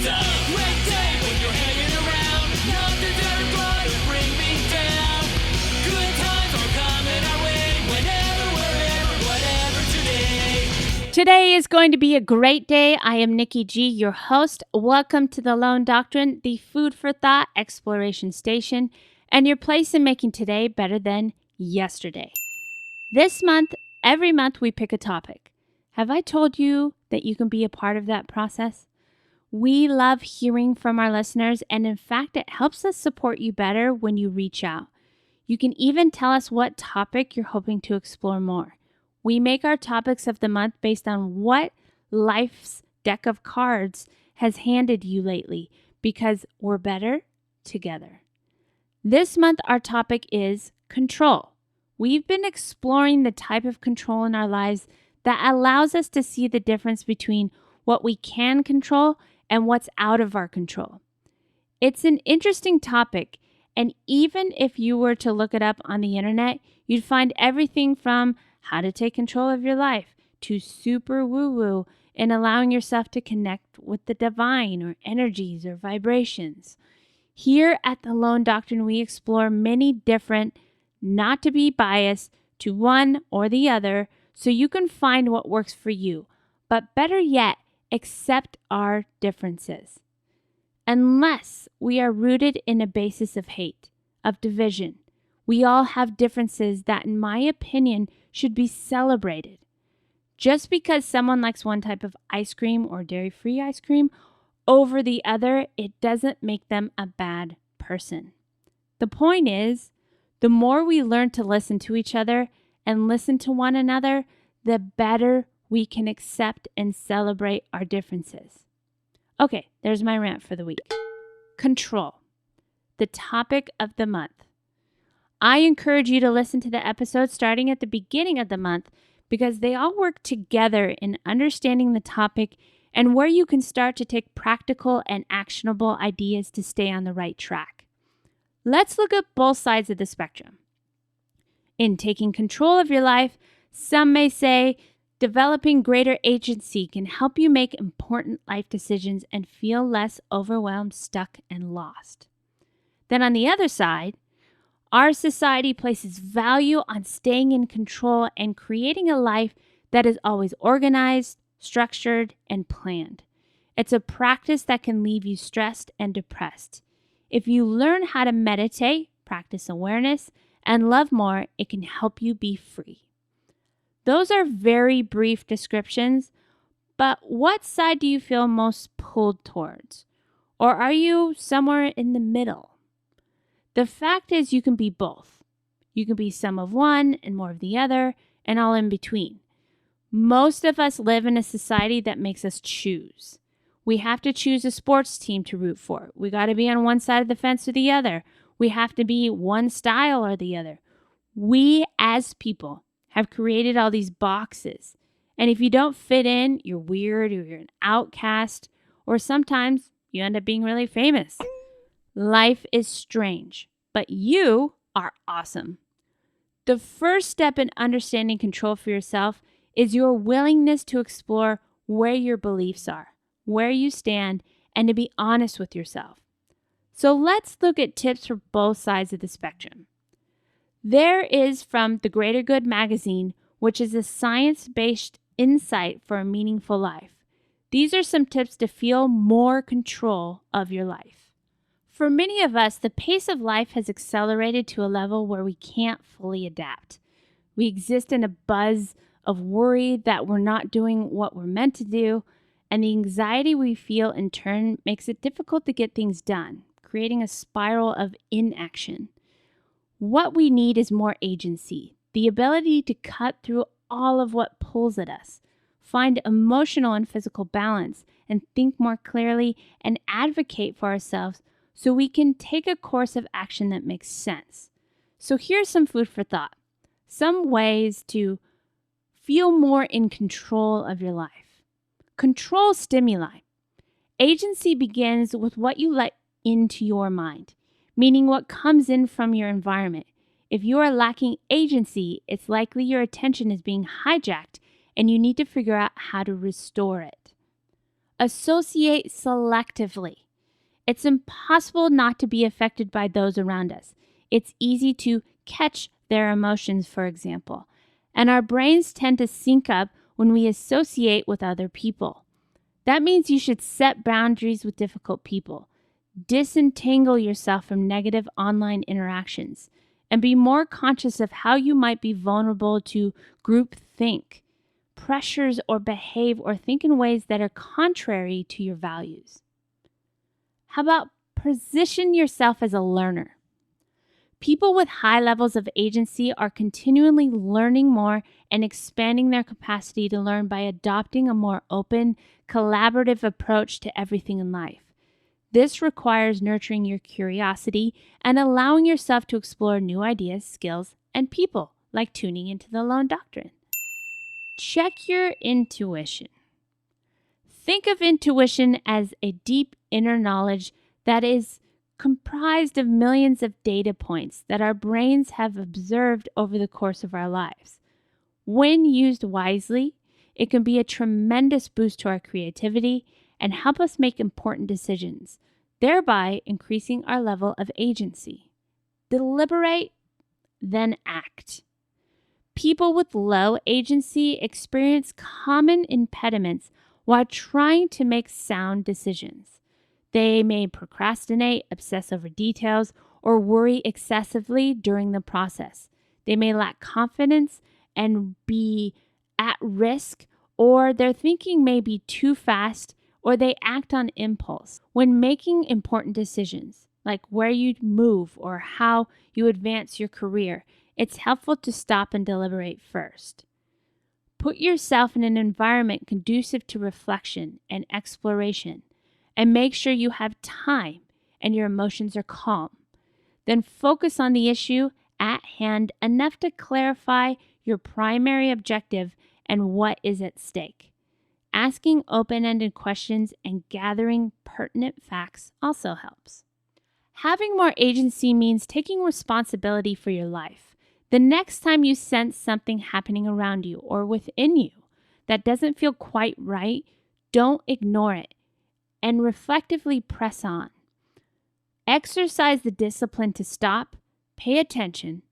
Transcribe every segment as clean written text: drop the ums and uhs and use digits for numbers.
great day when you're hanging around. Nothing's ever gonna bring me down. Good times are coming our way. Whenever, wherever, whatever today. Today is going to be a great day. I am Nikki G, your host. Welcome to the Lone Doctrine, the food for thought exploration station, and your place in making today better than yesterday. This month, every month we pick a topic. Have I told you that you can be a part of that process? We love hearing from our listeners, and in fact, it helps us support you better when you reach out. You can even tell us what topic you're hoping to explore more. We make our topics of the month based on what life's deck of cards has handed you lately, because we're better together. This month, our topic is control. We've been exploring the type of control in our lives that allows us to see the difference between what we can control and what's out of our control. It's an interesting topic, and even if you were to look it up on the internet, you'd find everything from how to take control of your life to super woo-woo in allowing yourself to connect with the divine or energies or vibrations. Here at the Lone Doctrine, we explore many different, not to be biased to one or the other, so you can find what works for you, but better yet, accept our differences. Unless we are rooted in a basis of hate, of division, we all have differences that, in my opinion, should be celebrated. Just because someone likes one type of ice cream or dairy-free ice cream over the other, it doesn't make them a bad person. The point is, the more we learn to listen to each other and listen to one another, the better we can accept and celebrate our differences. Okay, there's my rant for the week. Control, the topic of the month. I encourage you to listen to the episodes starting at the beginning of the month because they all work together in understanding the topic and where you can start to take practical and actionable ideas to stay on the right track. Let's look at both sides of the spectrum. In taking control of your life, some may say developing greater agency can help you make important life decisions and feel less overwhelmed, stuck, and lost. Then on the other side, our society places value on staying in control and creating a life that is always organized, structured, and planned. It's a practice that can leave you stressed and depressed. If you learn how to meditate, practice awareness, and love more, it can help you be free. Those are very brief descriptions, but what side do you feel most pulled towards? Or are you somewhere in the middle? The fact is you can be both. You can be some of one and more of the other, and all in between. Most of us live in a society that makes us choose. We have to choose a sports team to root for. We got to be on one side of the fence or the other. We have to be one style or the other. We as people have created all these boxes. And if you don't fit in, you're weird or you're an outcast, or sometimes you end up being really famous. Life is strange, but you are awesome. The first step in understanding control for yourself is your willingness to explore where your beliefs are, where you stand, and to be honest with yourself. So let's look at tips for both sides of the spectrum. There is from The Greater Good magazine, which is a science-based insight for a meaningful life. These are some tips to feel more control of your life. For many of us, the pace of life has accelerated to a level where we can't fully adapt. We exist in a buzz of worry that we're not doing what we're meant to do, and the anxiety we feel in turn makes it difficult to get things done, creating a spiral of inaction. What we need is more agency, the ability to cut through all of what pulls at us, find emotional and physical balance, and think more clearly and advocate for ourselves so we can take a course of action that makes sense. So here's some food for thought. Some ways to feel more in control of your life. Control stimuli. Agency begins with what you let into your mind, meaning what comes in from your environment. If you are lacking agency, it's likely your attention is being hijacked and you need to figure out how to restore it. Associate selectively. It's impossible not to be affected by those around us. It's easy to catch their emotions, for example, and our brains tend to sync up when we associate with other people. That means you should set boundaries with difficult people, disentangle yourself from negative online interactions, and be more conscious of how you might be vulnerable to groupthink, pressures, or behave or think in ways that are contrary to your values. How about position yourself as a learner? People with high levels of agency are continually learning more and expanding their capacity to learn by adopting a more open, collaborative approach to everything in life. This requires nurturing your curiosity and allowing yourself to explore new ideas, skills, and people, like tuning into the Lone Doctrine. Check your intuition. Think of intuition as a deep inner knowledge that is comprised of millions of data points that our brains have observed over the course of our lives. When used wisely, it can be a tremendous boost to our creativity and help us make important decisions, thereby increasing our level of agency. Deliberate, then act. People with low agency experience common impediments while trying to make sound decisions. They may procrastinate, obsess over details, or worry excessively during the process. They may lack confidence and be at risk, or their thinking may be too fast, or they act on impulse. When making important decisions, like where you move or how you advance your career, it's helpful to stop and deliberate first. Put yourself in an environment conducive to reflection and exploration, and make sure you have time and your emotions are calm. Then focus on the issue at hand enough to clarify your primary objective and what is at stake. Asking open-ended questions and gathering pertinent facts also helps. Having more agency means taking responsibility for your life. The next time you sense something happening around you or within you that doesn't feel quite right, don't ignore it and reflectively press on. Exercise the discipline to stop, pay attention,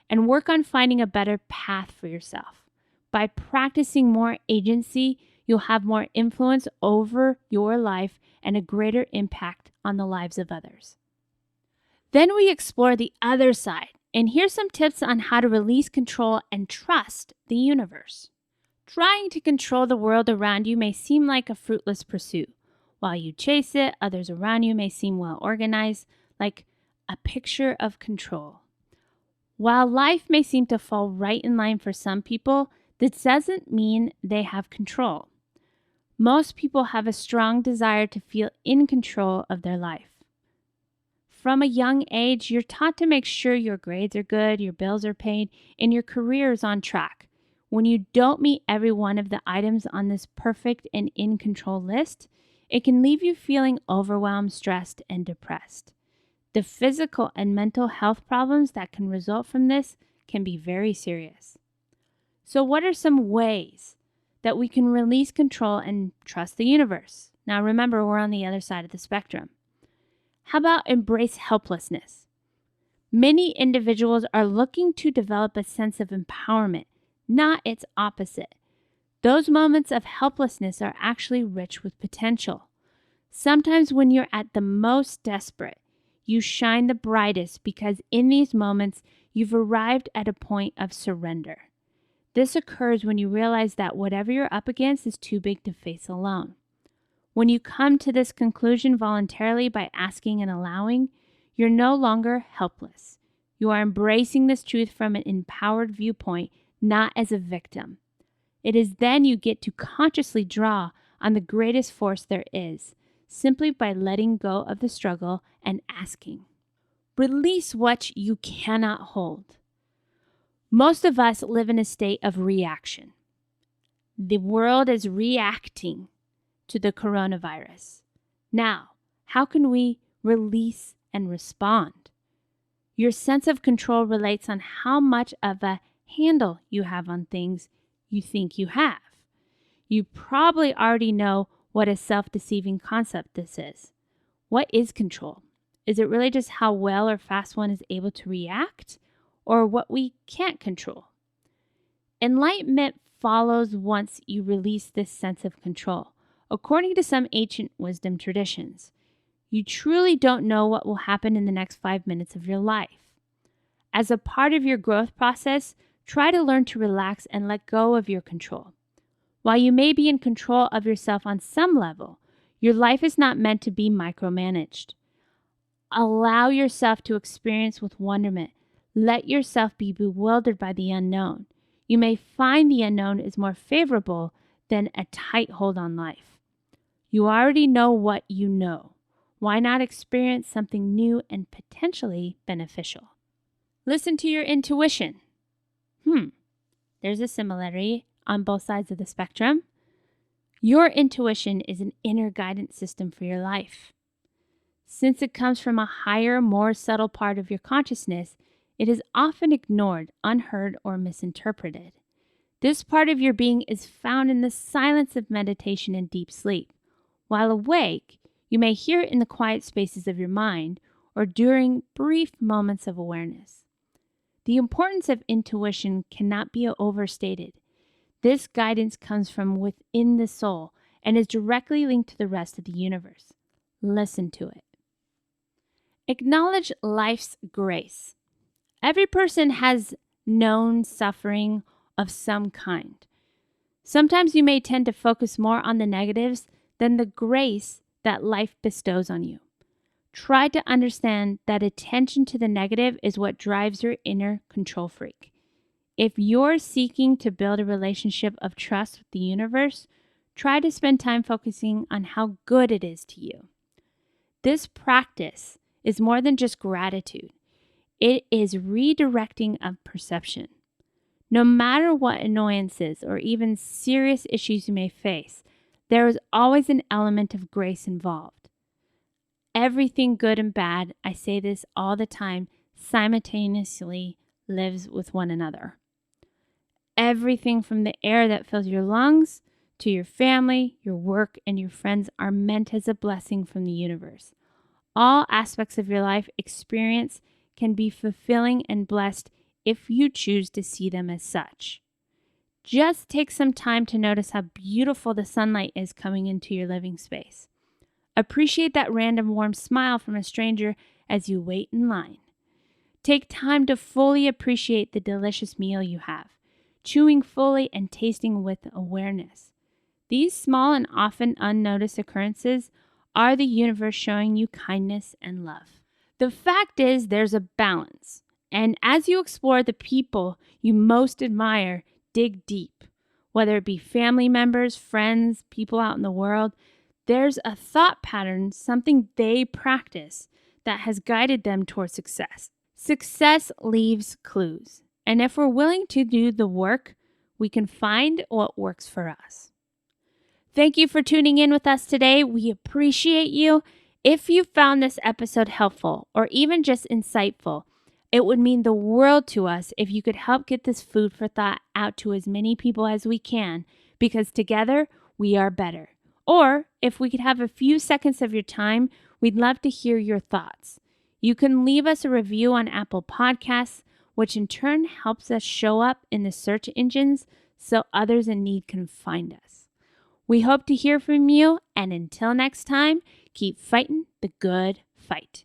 and work on finding a better path for yourself. By practicing more agency, you'll have more influence over your life and a greater impact on the lives of others. Then we explore the other side, and here's some tips on how to release control and trust the universe. Trying to control the world around you may seem like a fruitless pursuit. While you chase it, others around you may seem well organized, like a picture of control. While life may seem to fall right in line for some people, this doesn't mean they have control. Most people have a strong desire to feel in control of their life. From a young age, you're taught to make sure your grades are good, your bills are paid, and your career is on track. When you don't meet every one of the items on this perfect and in control list, it can leave you feeling overwhelmed, stressed, and depressed. The physical and mental health problems that can result from this can be very serious. So what are some ways that we can release control and trust the universe? Now remember, we're on the other side of the spectrum. How about embrace helplessness? Many individuals are looking to develop a sense of empowerment, not its opposite. Those moments of helplessness are actually rich with potential. Sometimes when you're at the most desperate, you shine the brightest because in these moments, you've arrived at a point of surrender. This occurs when you realize that whatever you're up against is too big to face alone. When you come to this conclusion voluntarily by asking and allowing, you're no longer helpless. You are embracing this truth from an empowered viewpoint, not as a victim. It is then you get to consciously draw on the greatest force there is, simply by letting go of the struggle and asking. Release what you cannot hold. Most of us live in a state of reaction. The world is reacting to the coronavirus. Now, how can we release and respond? Your sense of control relates on how much of a handle you have on things you think you have. You probably already know what a self-deceiving concept this is. What is control? Is it really just how well or fast one is able to react, or what we can't control? Enlightenment follows once you release this sense of control. According to some ancient wisdom traditions, you truly don't know what will happen in the next 5 minutes of your life. As a part of your growth process, try to learn to relax and let go of your control. While you may be in control of yourself on some level, your life is not meant to be micromanaged. Allow yourself to experience with wonderment. Let yourself be bewildered by the unknown. You may find the unknown is more favorable than a tight hold on life. You already know what you know. Why not experience something new and potentially beneficial? Listen to your intuition. There's a similarity on both sides of the spectrum. Your intuition is an inner guidance system for your life. Since it comes from a higher, more subtle part of your consciousness, it is often ignored, unheard, or misinterpreted. This part of your being is found in the silence of meditation and deep sleep. While awake, you may hear it in the quiet spaces of your mind or during brief moments of awareness. The importance of intuition cannot be overstated. This guidance comes from within the soul and is directly linked to the rest of the universe. Listen to it. Acknowledge life's grace. Every person has known suffering of some kind. Sometimes you may tend to focus more on the negatives than the grace that life bestows on you. Try to understand that attention to the negative is what drives your inner control freak. If you're seeking to build a relationship of trust with the universe, try to spend time focusing on how good it is to you. This practice is more than just gratitude. It is redirecting of perception. No matter what annoyances or even serious issues you may face, there is always an element of grace involved. Everything good and bad, I say this all the time, simultaneously lives with one another. Everything from the air that fills your lungs to your family, your work, and your friends are meant as a blessing from the universe. All aspects of your life experience can be fulfilling and blessed if you choose to see them as such. Just take some time to notice how beautiful the sunlight is coming into your living space. Appreciate that random warm smile from a stranger as you wait in line. Take time to fully appreciate the delicious meal you have, chewing fully and tasting with awareness. These small and often unnoticed occurrences are the universe showing you kindness and love. The fact is, there's a balance. And as you explore the people you most admire, dig deep. Whether it be family members, friends, people out in the world, there's a thought pattern, something they practice that has guided them toward success. Success leaves clues. And if we're willing to do the work, we can find what works for us. Thank you for tuning in with us today. We appreciate you. If you found this episode helpful or even just insightful, it would mean the world to us if you could help get this food for thought out to as many people as we can, because together we are better. Or if we could have a few seconds of your time, we'd love to hear your thoughts. You can leave us a review on Apple Podcasts, which in turn helps us show up in the search engines so others in need can find us. We hope to hear from you, and until next time, keep fighting the good fight.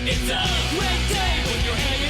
It's a great day when you're hanging